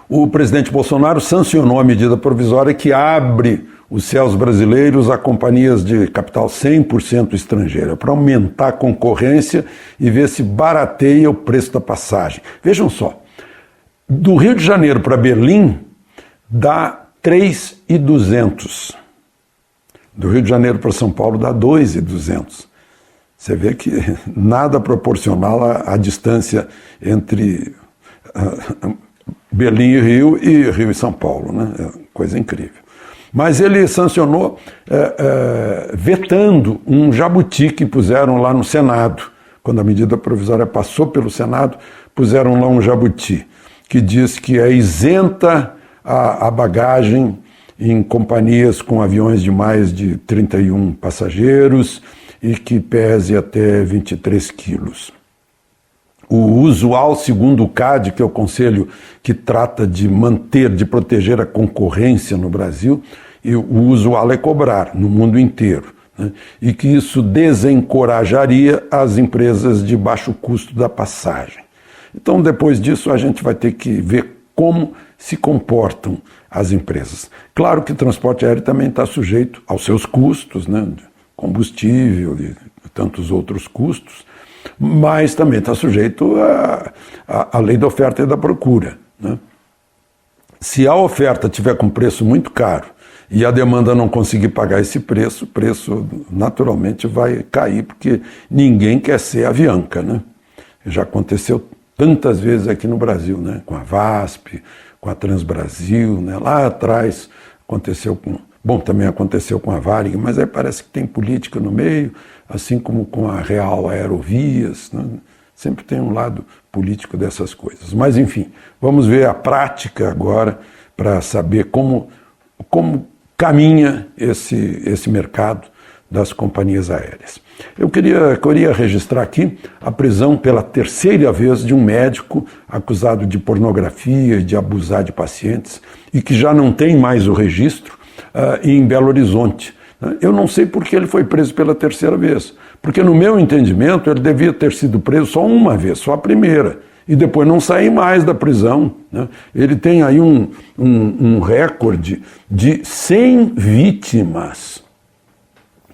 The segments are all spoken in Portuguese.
O presidente Bolsonaro sancionou a medida provisória que abre os céus brasileiros a companhias de capital 100% estrangeira, para aumentar a concorrência e ver se barateia o preço da passagem. Vejam só, do Rio de Janeiro para Berlim dá 3.200. Do Rio de Janeiro para São Paulo dá 2.200. Você vê que nada proporcional à distância entre Berlim e Rio e São Paulo, né? É coisa incrível. Mas ele sancionou vetando um jabuti que puseram lá no Senado. Quando a medida provisória passou pelo Senado, puseram lá um jabuti, que diz que é isenta a bagagem em companhias com aviões de mais de 31 passageiros e que pese até 23 quilos. O usual, segundo o CAD, que é o conselho que trata de manter, de proteger a concorrência no Brasil, e o usual é cobrar no mundo inteiro, né? E que isso desencorajaria as empresas de baixo custo da passagem. Então, depois disso, a gente vai ter que ver como se comportam as empresas. Claro que o transporte aéreo também está sujeito aos seus custos, né? Combustível e tantos outros custos, mas também está sujeito à lei da oferta e da procura, né? Se a oferta tiver com preço muito caro e a demanda não conseguir pagar esse preço, o preço naturalmente vai cair, porque ninguém quer ser Avianca, né? Já aconteceu tantas vezes aqui no Brasil, né? Com a VASP, com a Transbrasil, né? Lá atrás aconteceu com... Bom, também aconteceu com a Varig, mas aí parece que tem política no meio, assim como com a Real Aerovias, né? Sempre tem um lado político dessas coisas. Mas, enfim, vamos ver a prática agora para saber como caminha esse mercado das companhias aéreas. Eu queria registrar aqui a prisão pela terceira vez de um médico acusado de pornografia e de abusar de pacientes e que já não tem mais o registro em Belo Horizonte. Eu não sei por que ele foi preso pela terceira vez, porque no meu entendimento ele devia ter sido preso só uma vez, só a primeira, e depois não sair mais da prisão, né? Ele tem aí um recorde de 100 vítimas.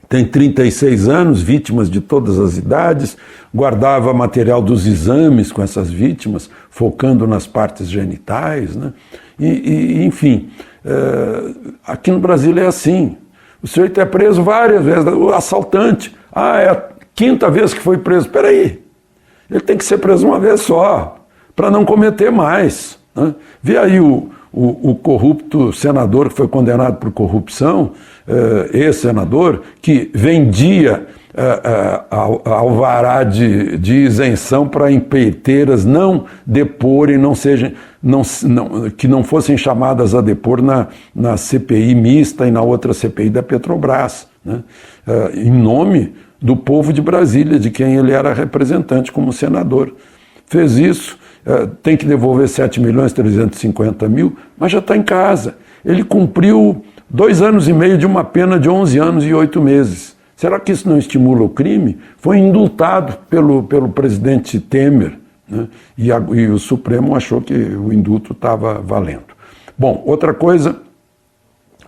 Tem 36 anos, vítimas de todas as idades, guardava material dos exames com essas vítimas, focando nas partes genitais, né? Enfim, aqui no Brasil é assim. O sujeito é preso várias vezes, o assaltante, é a quinta vez que foi preso. Espera aí, ele tem que ser preso uma vez só, para não cometer mais, né? Vê aí o corrupto senador que foi condenado por corrupção, ex-senador, que vendia alvará de isenção para empreiteiras não deporem, que não fossem chamadas a depor na CPI mista e na outra CPI da Petrobras, né? Em nome do povo de Brasília, de quem ele era representante como senador. Fez isso, tem que devolver 7.350.000, mas já está em casa. Ele cumpriu 2 anos e meio de uma pena de 11 anos e 8 meses. Será que isso não estimula o crime? Foi indultado pelo presidente Temer, né? E o Supremo achou que o indulto estava valendo. Bom, outra coisa,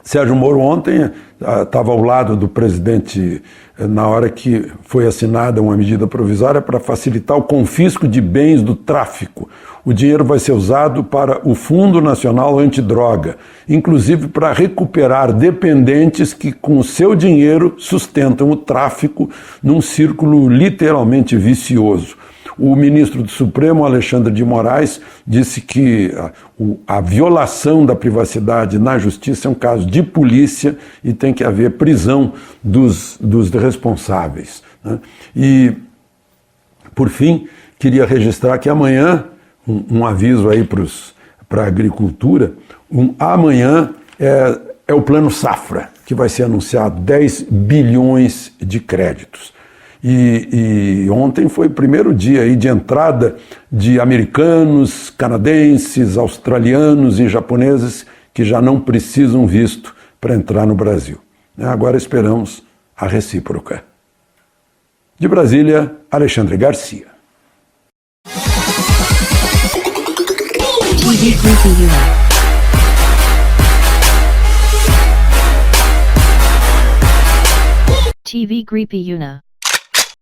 Sérgio Moro ontem estava ao lado do presidente na hora que foi assinada uma medida provisória para facilitar o confisco de bens do tráfico. O dinheiro vai ser usado para o Fundo Nacional Antidroga, inclusive para recuperar dependentes que com o seu dinheiro sustentam o tráfico num círculo literalmente vicioso. O ministro do Supremo, Alexandre de Moraes, disse que a violação da privacidade na justiça é um caso de polícia e tem que haver prisão dos responsáveis, né? E, por fim, queria registrar que amanhã, um aviso aí para a agricultura, amanhã é o Plano Safra, que vai ser anunciado 10 bilhões de créditos. E ontem foi o primeiro dia aí de entrada de americanos, canadenses, australianos e japoneses que já não precisam visto para entrar no Brasil. Agora esperamos a recíproca. De Brasília, Alexandre Garcia. TV Creepy Una. TV Creepy Una.